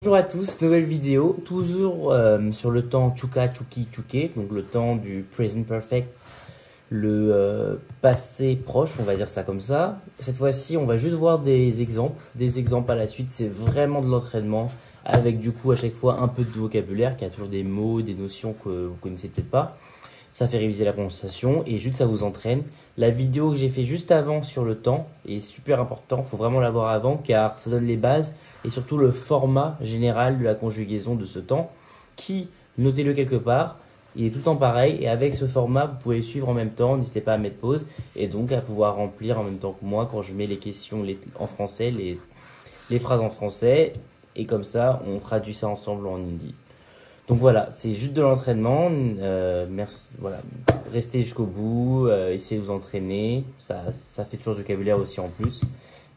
Bonjour à tous, nouvelle vidéo, toujours sur le temps chuka, chuki, chuke, donc le temps du present perfect, le passé proche, on va dire ça comme ça. Cette fois-ci, on va juste voir des exemples à la suite, c'est vraiment de l'entraînement, avec du coup à chaque fois un peu de vocabulaire, car il y a toujours des mots, des notions que vous connaissez peut-être pas. Ça fait réviser la prononciation et juste ça vous entraîne. La vidéo que j'ai fait juste avant sur le temps est super important, faut vraiment la voir avant car ça donne les bases et surtout le format général de la conjugaison de ce temps qui, notez-le quelque part, il est tout le temps pareil et avec ce format vous pouvez suivre en même temps, n'hésitez pas à mettre pause et donc à pouvoir remplir en même temps que moi quand je mets les questions en français, les phrases en français et comme ça on traduit ça ensemble en hindi. Donc voilà, c'est juste de l'entraînement. Merci, voilà, restez jusqu'au bout, essayez de vous entraîner. Ça fait toujours du vocabulaire aussi en plus.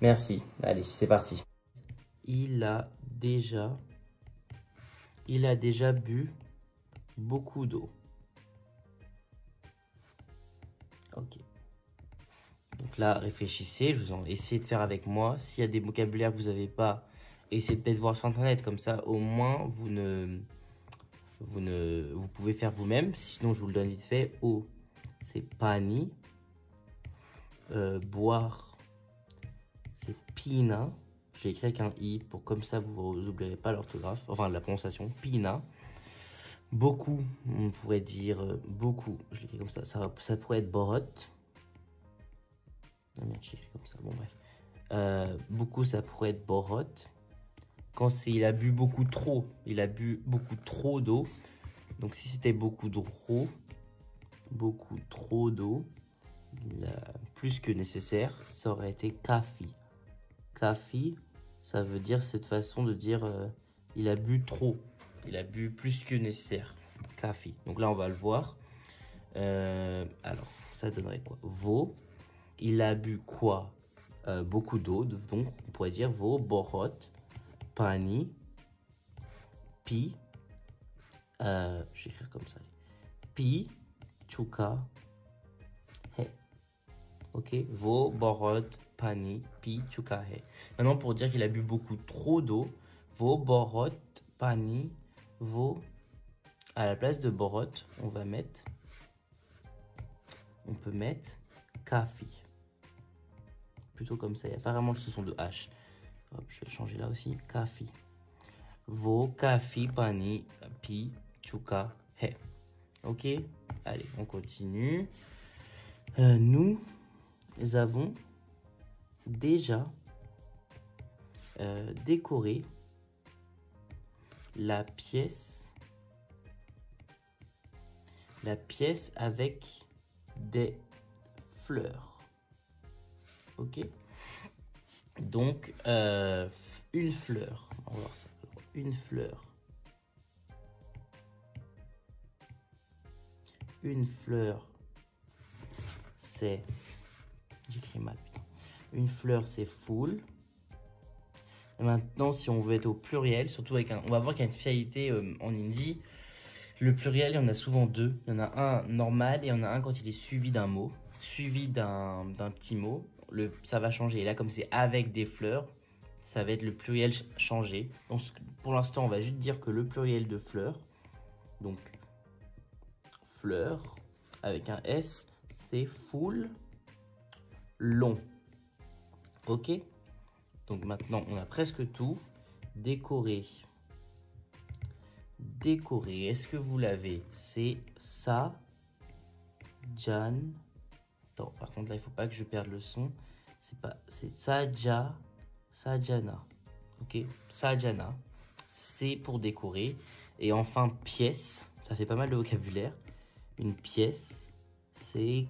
Merci. Allez, c'est parti. Il a déjà, il a déjà bu beaucoup d'eau. Ok. Donc là, réfléchissez, essayez de faire avec moi. S'il y a des vocabulaires que vous n'avez pas, essayez peut-être voir sur internet. Comme ça, au moins, vous pouvez faire vous-même. Sinon, je vous le donne vite fait. Eau, c'est pani. Boire, c'est pina. Je l'ai écrit avec un i pour comme ça vous n'oublierez pas l'orthographe, enfin la prononciation. Pina. Beaucoup, on pourrait dire beaucoup. Je l'ai écrit comme ça. Ça pourrait être borot. Ah merde, j'ai écrit comme ça. Bon bref. Beaucoup, ça pourrait être borot. Quand il a bu beaucoup trop, il a bu beaucoup trop d'eau. Donc si c'était beaucoup trop d'eau, plus que nécessaire, ça aurait été kafi. Kafi, ça veut dire cette façon de dire il a bu trop, il a bu plus que nécessaire. Kafi. Donc là on va le voir. Alors ça donnerait quoi? Vo, il a bu quoi? Beaucoup d'eau, donc on pourrait dire vo borot pani pi. Je vais écrire comme ça. Pi chuka he. Ok, vo borot pani pi chuka he. Maintenant pour dire qu'il a bu beaucoup trop d'eau, vo borot pani vo. À la place de borot, on peut mettre kafi. Plutôt comme ça, il n'y a pas vraiment ce son de H. Hop, je vais changer là aussi. Kafi. Vo kafi pani pi chuka he. Ok, allez, on continue. Nous avons déjà décoré la pièce avec des fleurs. Ok, donc une fleur, on va voir ça. Une fleur, c'est, j'écris mal, putain. Une fleur, c'est full. Et maintenant, si on veut être au pluriel, surtout avec on va voir qu'il y a une spécialité en hindi. Le pluriel, il y en a souvent deux. Il y en a un normal et il y en a un quand il est suivi d'un mot, suivi d'un petit mot. Ça va changer. Et là, comme c'est avec des fleurs, ça va être le pluriel changé. Donc, pour l'instant, on va juste dire que le pluriel de fleurs, donc fleurs avec un S, c'est full long. Ok, donc maintenant on a presque tout. Décorer. Est-ce que vous l'avez? C'est ça, Jan. Attends, par contre là il faut pas que je perde le son. C'est Saja, Sajana. Ok, Sajana. C'est pour décorer. Et enfin pièce. Ça fait pas mal de vocabulaire. Une pièce, c'est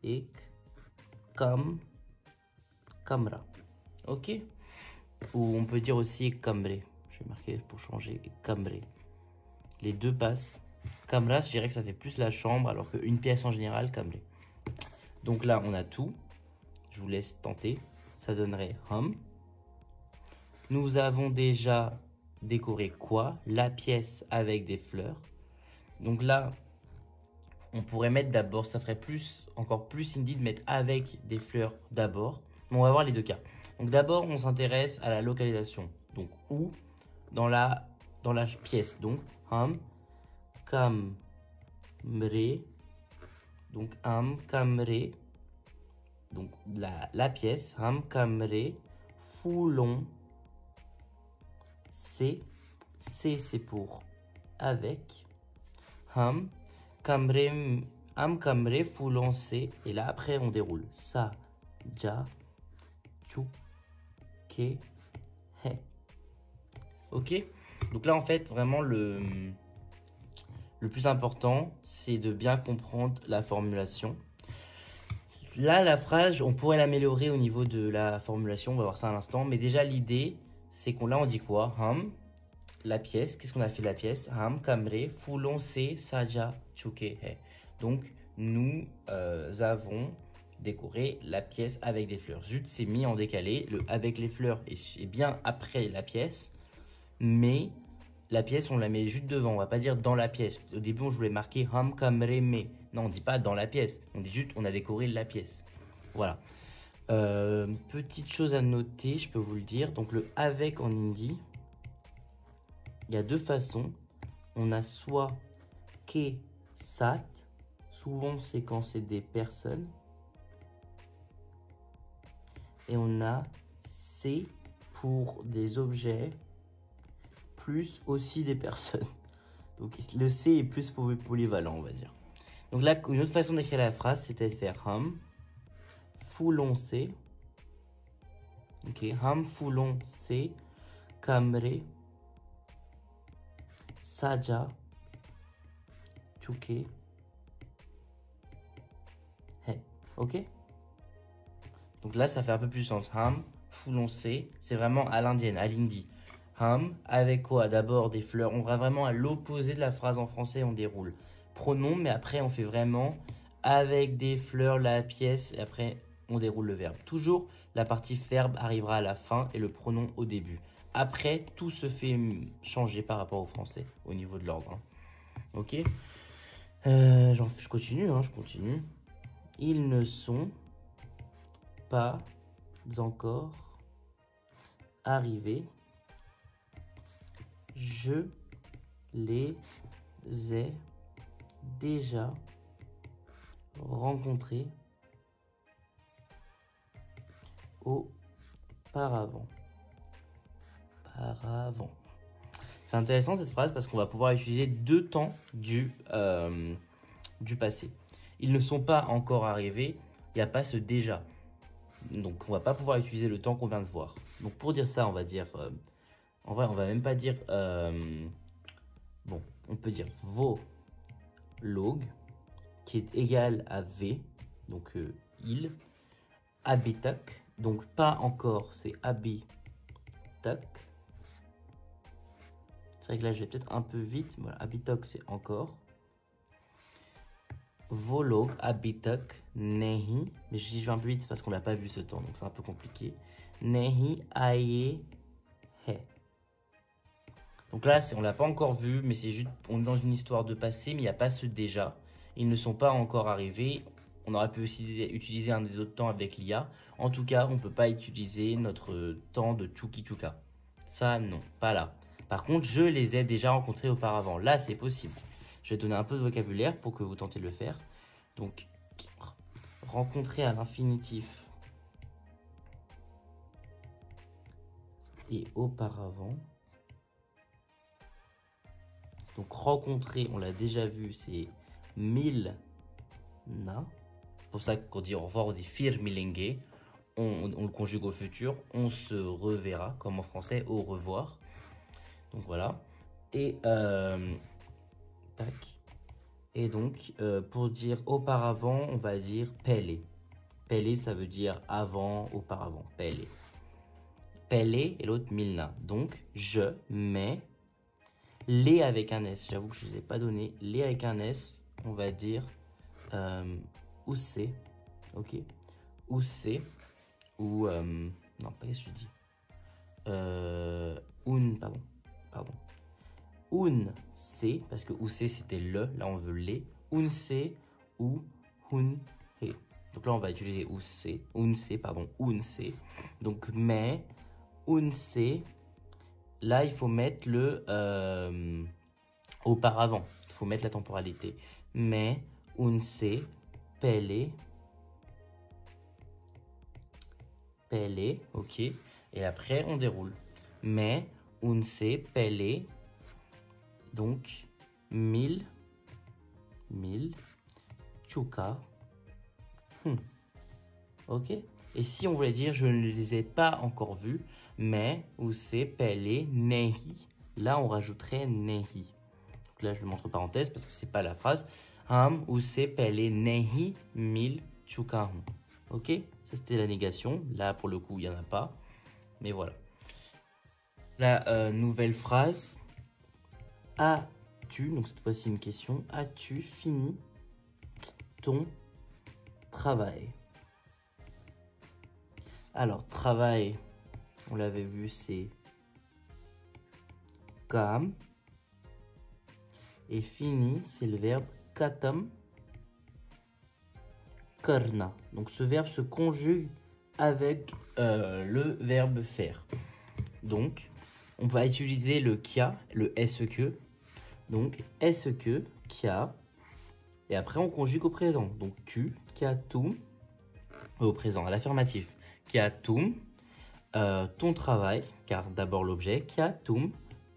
ek, kam, kamra. Ok. Ou on peut dire aussi kambre. Je vais marquer pour changer kambre. Les deux passent. Kamra, je dirais que ça fait plus la chambre, alors qu'une pièce en général, kambre. Donc là, on a tout. Je vous laisse tenter. Ça donnerait hum. Nous avons déjà décoré quoi? La pièce avec des fleurs. Donc là, on pourrait mettre d'abord, ça ferait encore plus hindi de mettre avec des fleurs d'abord. Mais on va voir les deux cas. Donc d'abord, on s'intéresse à la localisation. Donc où dans la pièce. Donc, ham kamre. Donc, ham kamre. Donc, la pièce. Ham kamre foulon. C, c'est pour avec. Ham kamre foulon C. Et là, après, on déroule. Sa, ja, chu, ke, he. Ok? Donc là, en fait, vraiment, le plus important, c'est de bien comprendre la formulation. Là, la phrase, on pourrait l'améliorer au niveau de la formulation. On va voir ça à l'instant. Mais déjà, l'idée, c'est qu'on là, on dit quoi? Ham, la pièce. Qu'est-ce qu'on a fait de la pièce? Ham, kamre, foulon, se, saja, chuke, he. Donc, nous avons décoré la pièce avec des fleurs. Jut s'est mis en décalé. Le avec les fleurs est bien après la pièce. Mais la pièce, on la met juste devant. On va pas dire dans la pièce. Au début, je voulais marquer ham kamre me. Non, on dit pas dans la pièce. On dit juste on a décoré la pièce. Voilà. Petite chose à noter, je peux vous le dire. Donc le avec en hindi, il y a deux façons. On a soit ke sat. Souvent, c'est quand c'est des personnes. Et on a c pour des objets, plus aussi des personnes. Donc le C est plus polyvalent, on va dire. Donc là, une autre façon d'écrire la phrase, c'était de faire ham, foulon C. Ok, ham, foulon C, kamre, saja, chuke, he. Ok? Donc là, ça fait un peu plus sens. Ham, foulon C, c'est vraiment à l'indienne, à l'hindi. Ham, avec quoi? D'abord des fleurs. On va vraiment à l'opposé de la phrase en français, on déroule. Pronom, mais après on fait vraiment avec des fleurs la pièce et après on déroule le verbe. Toujours la partie verbe arrivera à la fin et le pronom au début. Après, tout se fait changer par rapport au français au niveau de l'ordre. Hein. Ok, je continue, je continue. Ils ne sont pas encore arrivés. Je les ai déjà rencontrés auparavant. C'est intéressant cette phrase parce qu'on va pouvoir utiliser deux temps du passé. Ils ne sont pas encore arrivés, il n'y a pas ce déjà. Donc on va pas pouvoir utiliser le temps qu'on vient de voir. Donc pour dire ça, on va dire... en vrai, on va même pas dire... bon, on peut dire vos log, qui est égal à V, donc il. Habitak, donc pas encore, c'est habitak. C'est vrai que là, je vais peut-être un peu vite. Voilà, habitak, c'est encore. Volog, habitak, nehi. Mais je vais un peu vite, c'est parce qu'on l'a pas vu ce temps, donc c'est un peu compliqué. Nehi, aye, he. Donc là, on l'a pas encore vu, mais c'est juste, on est dans une histoire de passé, mais il n'y a pas ce déjà. Ils ne sont pas encore arrivés. On aurait pu aussi utiliser un des autres temps avec l'IA. En tout cas, on ne peut pas utiliser notre temps de Chuki Chuka. Ça, non, pas là. Par contre, je les ai déjà rencontrés auparavant. Là, c'est possible. Je vais donner un peu de vocabulaire pour que vous tentez de le faire. Donc, rencontrer à l'infinitif et auparavant. Donc, rencontrer, on l'a déjà vu, c'est milna. C'est pour ça qu'on dit au revoir, on dit fir milenge. On le conjugue au futur. On se reverra, comme en français, au revoir. Donc voilà. Et tac. Et donc, pour dire auparavant, on va dire pele. Pele, ça veut dire avant, auparavant. Pele. Pele et l'autre milna. Donc, je mets les avec un S. J'avoue que je ne vous ai pas donné. Les avec un S, on va dire ou c'est. Ok. Ou c'est. Ou. Non, pas qu'est-ce que je dis. Pardon. Un c'est, parce que ou c'est c'était le, là on veut les. Un c'est ou hun he. Donc là on va utiliser ou c'est. Un c'est. Donc mais. Un c'est. là, il faut mettre le auparavant. Il faut mettre la temporalité. Mais, unse, pele, pele, ok. Et après, on déroule. Mais, unse, pele, donc, 1000, chuka. Ok. Et si on voulait dire, je ne les ai pas encore vus, mais, use, pele, nehi. Là, on rajouterait nehi. Donc là, je le montre entre parenthèses parce que c'est pas la phrase. Ham, use, pele, nehi, 1000 chuka. Ok. Ça, c'était la négation. Là, pour le coup, il n'y en a pas. Mais voilà. La nouvelle phrase. As-tu, donc cette fois-ci une question, as-tu fini ton travail? Alors, travail, on l'avait vu, c'est kam. Et fini, c'est le verbe katam karna. Donc, ce verbe se conjugue avec le verbe faire. Donc, on va utiliser le kia, le SQ. Donc, SQ, kia. Et après, on conjugue au présent. Donc, tu, kia, tum. Au présent, à l'affirmatif. Kia, tum. Ton travail, car d'abord l'objet. Kia, tum.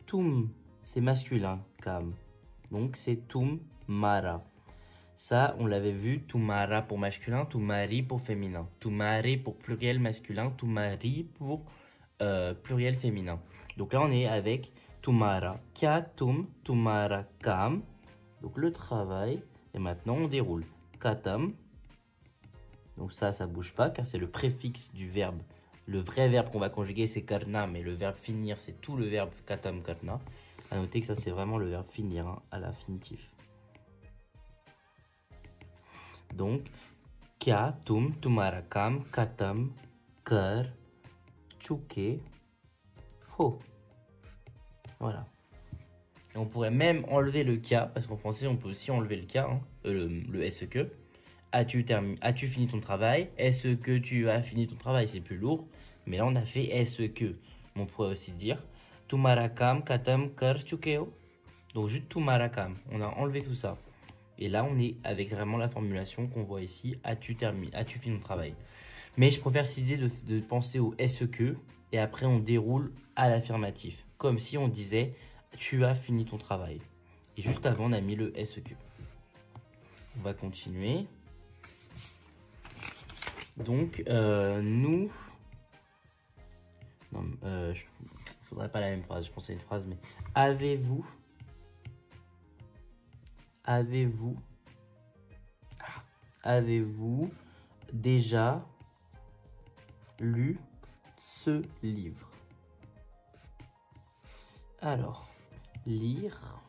Tum, c'est masculin, kam. Donc, c'est tum, mara. Ça, on l'avait vu. Tumara pour masculin, tumari pour féminin. Tumare pour pluriel masculin, tumari pour pluriel féminin. Donc là, on est avec tumara, kia, tum, tumara, kam. Donc le travail. Et maintenant, on déroule. Katam. Donc ça bouge pas car c'est le préfixe du verbe. Le vrai verbe qu'on va conjuguer, c'est karna, mais le verbe finir, c'est tout le verbe katam, karna. À noter que ça, c'est vraiment le verbe finir hein, à l'infinitif. Donc, kia, tum, tumara, kam, katam, kar, chuke, ho. Voilà. Et on pourrait même enlever le kia, parce qu'en français, on peut aussi enlever le kia, hein, le SQ. As-tu fini ton travail? Est-ce que tu as fini ton travail? C'est plus lourd. Mais là, on a fait SQ. On pourrait aussi dire Tumarakam katam kar chukeo. Donc, juste Tumarakam. On a enlevé tout ça. Et là, on est avec vraiment la formulation qu'on voit ici. As-tu fini ton travail? Mais je préfère cette idée de penser au SQ. Et après, on déroule à l'affirmatif. Comme si on disait tu as fini ton travail. Et juste avant, on a mis le SQ. On va continuer. Donc, nous... Non, faudrait pas la même phrase. Je pensais à une phrase, mais... Avez-vous déjà lu ce livre? Alors... Lire,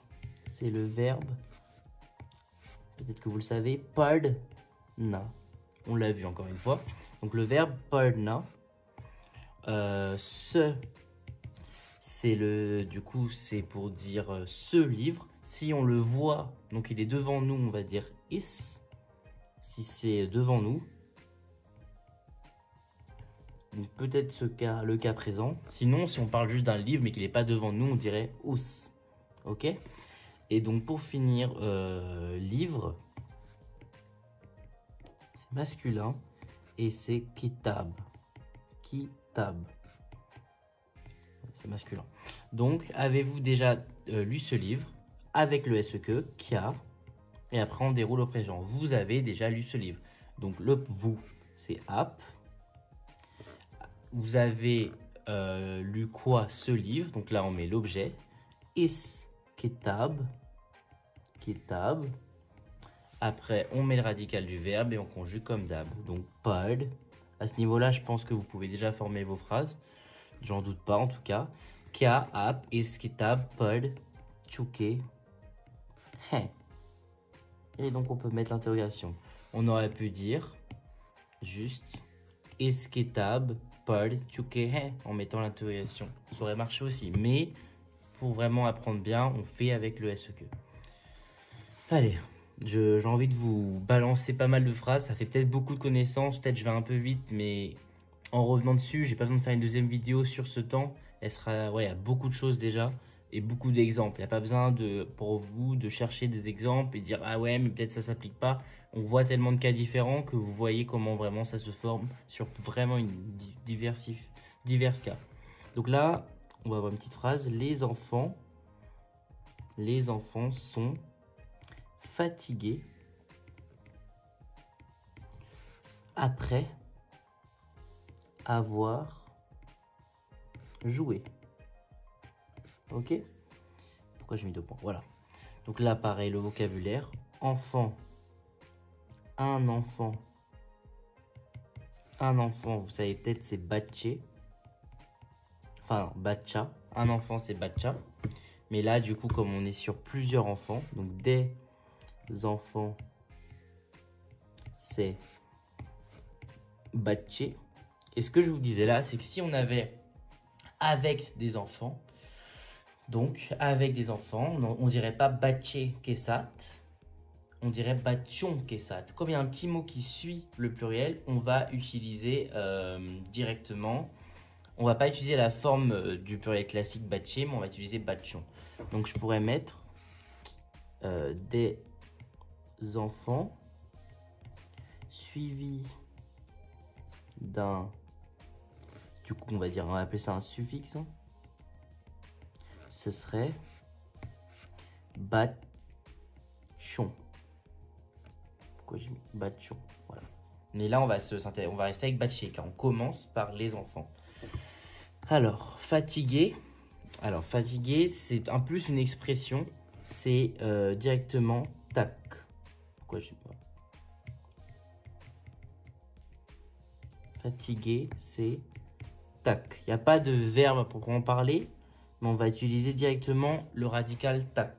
c'est le verbe, peut-être que vous le savez, pardna. On l'a vu encore une fois. Donc le verbe pardna, c'est le, du coup, c'est pour dire ce livre. Si on le voit, donc il est devant nous, on va dire is. Si c'est devant nous, donc peut-être le cas présent. Sinon, si on parle juste d'un livre mais qu'il n'est pas devant nous, on dirait us. Ok. Et donc pour finir, livre, c'est masculin et c'est kitab. Kitab. C'est masculin. Donc, avez-vous déjà lu ce livre? Avec le SQ, kia. Et après, on déroule au présent. Vous avez déjà lu ce livre. Donc, le vous, c'est ap. Vous avez lu quoi ce livre? Donc là, on met l'objet. Is kitab. Kitab. Après, on met le radical du verbe et on conjugue comme d'hab. Donc, pard. À ce niveau-là, je pense que vous pouvez déjà former vos phrases. J'en doute pas en tout cas. Kia, ap, is kitab, pard, chuke. Hein. Et donc, on peut mettre l'interrogation. On aurait pu dire juste is kitab, pard, chuke, hein, en mettant l'interrogation. Ça aurait marché aussi. Mais pour vraiment apprendre bien, on fait avec le SQ. Allez, j'ai envie de vous balancer pas mal de phrases. Ça fait peut-être beaucoup de connaissances. Peut-être je vais un peu vite, mais en revenant dessus, j'ai pas besoin de faire une deuxième vidéo sur ce temps. elle sera, ouais, il y a beaucoup de choses déjà et beaucoup d'exemples. Il n'y a pas besoin pour vous de chercher des exemples et dire ah ouais, mais peut-être ça s'applique pas. On voit tellement de cas différents que vous voyez comment vraiment ça se forme sur vraiment une divers cas. Donc là, on va avoir une petite phrase. Les enfants sont fatigués après avoir joué. Ok? Pourquoi j'ai mis 2 points? Voilà. Donc là, pareil, le vocabulaire. Enfant. Un enfant, vous savez peut-être, c'est batché. Enfin, batcha. Un enfant, c'est batcha. Mais là, du coup, comme on est sur plusieurs enfants, donc des enfants, c'est batché. Et ce que je vous disais là, c'est que si on avait avec des enfants, donc avec des enfants, on dirait pas batché kesat, on dirait batchon kesat. Comme il y a un petit mot qui suit le pluriel, on va utiliser directement. On va pas utiliser la forme du pluriel classique batché, mais on va utiliser batchon. Donc je pourrais mettre des enfants suivis d'un, du coup on va dire, on va appeler ça un suffixe. Ce serait batchon. Pourquoi j'ai mis batchon? Voilà. Mais là on va rester avec batché car on commence par les enfants. Alors fatigué. Alors fatigué, c'est en plus une expression. C'est directement tac. Pourquoi j'ai pas? Fatigué, c'est tac. Il n'y a pas de verbe pour en parler, mais on va utiliser directement le radical tac.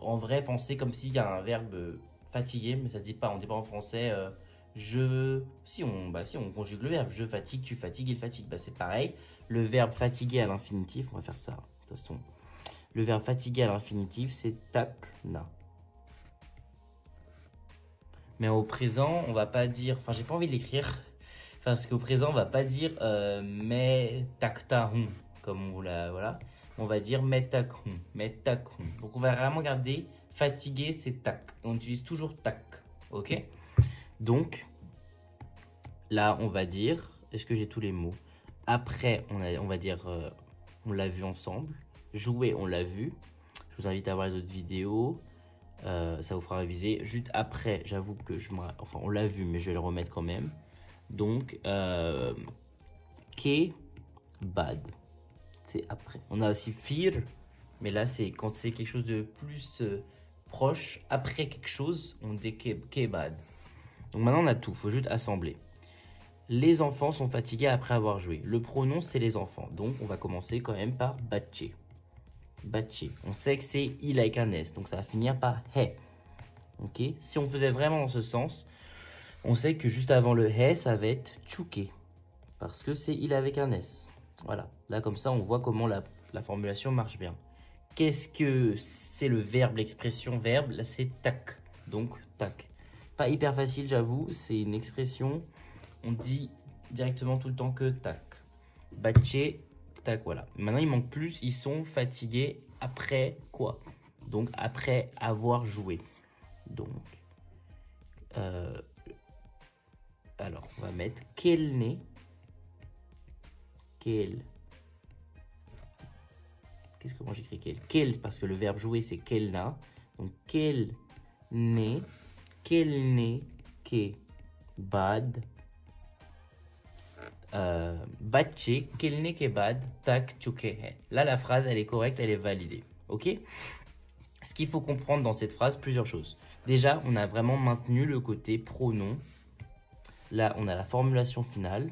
En vrai, pensez comme s'il y a un verbe fatigué, mais ça ne dit pas. On ne dit pas en français si on conjugue le verbe. Je fatigue, tu fatigues, il fatigue. Bah, c'est pareil. Le verbe fatigué à l'infinitif, on va faire ça. De toute façon, le verbe fatigué à l'infinitif, c'est takna. Mais au présent, on va pas dire. Enfin, j'ai pas envie de l'écrire. Parce qu'au présent, on va pas dire mais taktahun, comme on l'a. Voilà. On va dire mais takhun. Donc, on va vraiment garder fatigué, c'est tak. On utilise toujours tak. Ok? Donc, là, on va dire. Est-ce que j'ai tous les mots? Après, on va dire on l'a vu ensemble. Jouer, on l'a vu. Je vous invite à voir les autres vidéos. Ça vous fera réviser. Juste après, j'avoue que enfin, on l'a vu, mais je vais le remettre quand même. Donc, ke bad, c'est après. On a aussi fir, mais là, c'est quand c'est quelque chose de plus proche. Après quelque chose, on dit ke bad. Donc maintenant, on a tout. Il faut juste assembler. Les enfants sont fatigués après avoir joué. Le pronom, c'est les enfants. Donc, on va commencer quand même par batché. Batché. On sait que c'est il avec un S. Donc, ça va finir par he. Ok. Si on faisait vraiment dans ce sens, on sait que juste avant le he, ça va être tchouké. Parce que c'est il avec un S. Voilà. Là, comme ça, on voit comment la formulation marche bien. Qu'est-ce que c'est le verbe, l'expression verbe? Là, c'est tac. Donc, tac. Pas hyper facile, j'avoue. C'est une expression. On dit directement tout le temps que tac. Batché, tac, voilà. Maintenant, il manque plus. Ils sont fatigués après quoi? Donc, après avoir joué. Donc, alors, on va mettre quel nez. Quel. Qu'est-ce que moi j'écris quel? Quel, parce que le verbe jouer, c'est quel na. Donc, quel nez. Quel nez que bad. Batché, quel n'est que bad, tak tchouké. Là, la phrase, elle est correcte, elle est validée. Ok? Ce qu'il faut comprendre dans cette phrase, plusieurs choses. Déjà, on a vraiment maintenu le côté pronom. Là, on a la formulation finale,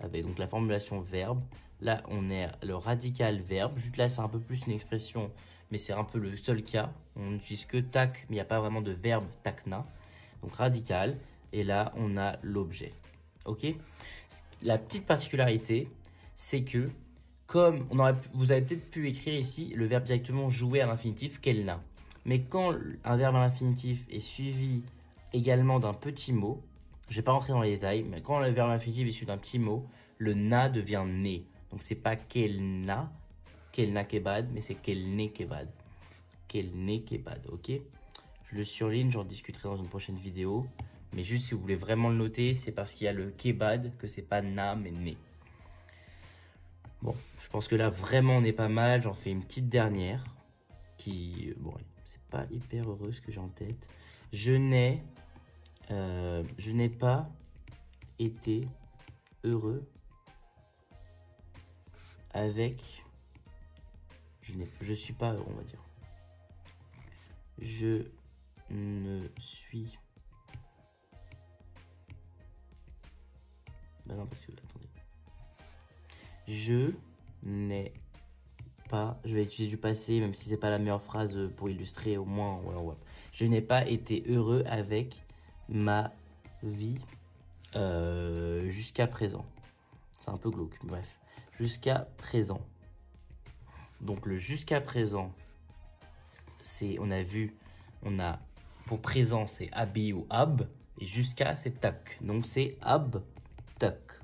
avec donc la formulation verbe. Là, on est le radical verbe. Juste là, c'est un peu plus une expression, mais c'est un peu le seul cas. On n'utilise que tak, mais il n'y a pas vraiment de verbe takna. Donc radical. Et là, on a l'objet. Ok? La petite particularité, c'est que, comme vous avez peut-être pu écrire ici le verbe directement jouer à l'infinitif, kelna. Mais quand un verbe à l'infinitif est suivi également d'un petit mot, je ne vais pas rentrer dans les détails, mais quand le verbe à l'infinitif est suivi d'un petit mot, le na devient né. Donc c'est pas kelna kebad, mais c'est kelne kebad. Kelne kebad, ok? Je le surligne, j'en discuterai dans une prochaine vidéo. Mais juste si vous voulez vraiment le noter, c'est parce qu'il y a le kebad que c'est pas na mais ne. Bon, je pense que là vraiment on est pas mal. J'en fais une petite dernière qui, bon, c'est pas hyper heureux ce que j'ai en tête. Je n'ai pas été heureux avec. Je suis pas heureux, on va dire. Je ne suis. Bah non, parce que attendez. Je n'ai pas. Je vais utiliser du passé, même si c'est pas la meilleure phrase pour illustrer au moins. Ouais. Je n'ai pas été heureux avec ma vie jusqu'à présent. C'est un peu glauque, bref. Jusqu'à présent. Donc le jusqu'à présent, c'est, on a vu, pour présent c'est abi ou ab, et jusqu'à c'est tak. Donc c'est ab tak.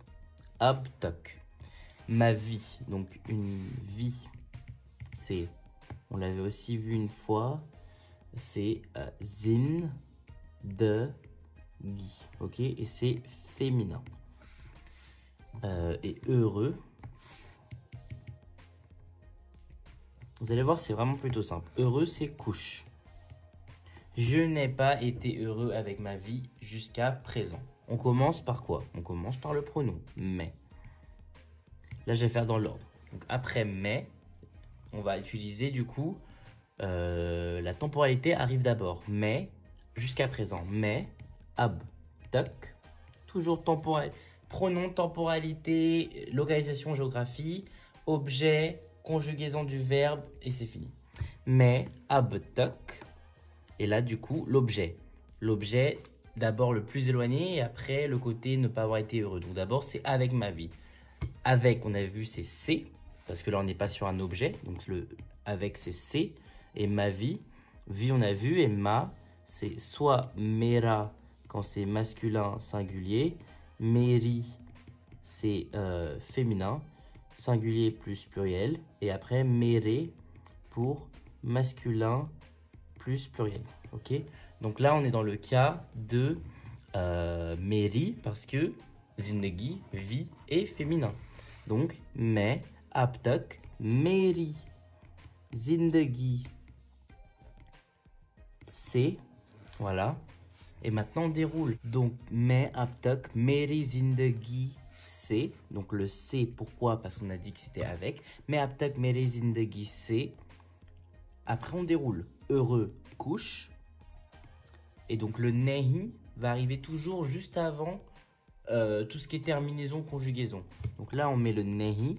Ab tak. Ma vie, donc une vie, c'est, on l'avait aussi vu une fois, c'est zin de gi, ok, et c'est féminin. Et heureux, vous allez voir, c'est vraiment plutôt simple. Heureux, c'est couche. Je n'ai pas été heureux avec ma vie jusqu'à présent. On commence par quoi? On commence par le pronom mais. Là, je vais faire dans l'ordre. Donc après mais, on va utiliser du coup la temporalité arrive d'abord. Mais jusqu'à présent. Mais, ab, tak, toujours temporel. Pronom, temporalité, localisation, géographie, objet, conjugaison du verbe et c'est fini. Mais, ab, tak. Et là, du coup, l'objet. L'objet, d'abord le plus éloigné et après le côté ne pas avoir été heureux. Donc d'abord, c'est avec ma vie. Avec, on a vu, c'est parce que là, on n'est pas sur un objet. Donc le avec, c'est c'est. Et ma vie, vie, on a vu. Et ma, c'est soit mera quand c'est masculin singulier. Meri, c'est féminin. Singulier plus pluriel. Et après, mere pour masculin plus pluriel. Ok, donc là on est dans le cas de meri parce que zindagi, vie et féminin. Donc mais aptak meri zindagi c'est, voilà. Et maintenant on déroule. Donc mais aptak meri zindagi c'est, donc le c'est, pourquoi? Parce qu'on a dit que c'était avec. Mais aptak meri zindagi c'est. Après on déroule. Heureux, couche. Et donc le nehi va arriver toujours juste avant tout ce qui est terminaison, conjugaison. Donc là on met le nehi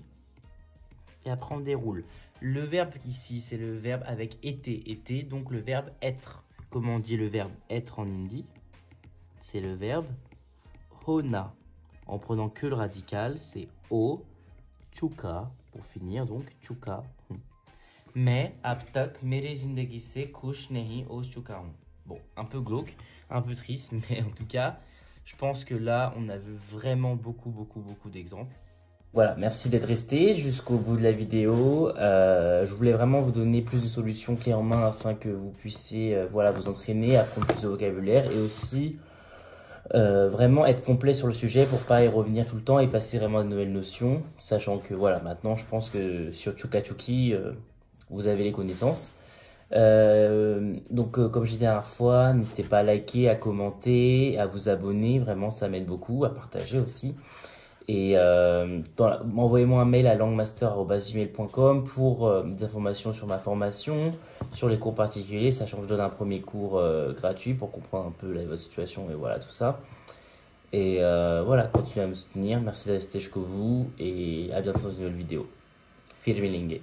et après on déroule. Le verbe ici c'est le verbe avec été, donc le verbe être. Comment on dit le verbe être en hindi? C'est le verbe hona. En prenant que le radical, c'est o, chuka pour finir, donc chuka. Mais aptak mere zindagi se kuch nahi ho chuka hun. Bon, un peu glauque, un peu triste, mais en tout cas, je pense que là, on a vu vraiment beaucoup d'exemples. Voilà, merci d'être resté jusqu'au bout de la vidéo. Je voulais vraiment vous donner plus de solutions clés en main afin que vous puissiez voilà, vous entraîner, apprendre plus de vocabulaire et aussi vraiment être complet sur le sujet pour pas y revenir tout le temps et passer vraiment à de nouvelles notions. Sachant que voilà, maintenant, je pense que sur Chuka Chuki, vous avez les connaissances. Donc comme j'ai dit la dernière fois, n'hésitez pas à liker, à commenter, à vous abonner, vraiment ça m'aide beaucoup, à partager aussi. Et envoyez-moi un mail à langmaster@gmail.com pour des informations sur ma formation, sur les cours particuliers, sachant que je donne un premier cours gratuit pour comprendre un peu votre situation et voilà tout ça. Et voilà, continuez à me soutenir, merci de rester jusqu'au bout et à bientôt dans une nouvelle vidéo. Firmilingue.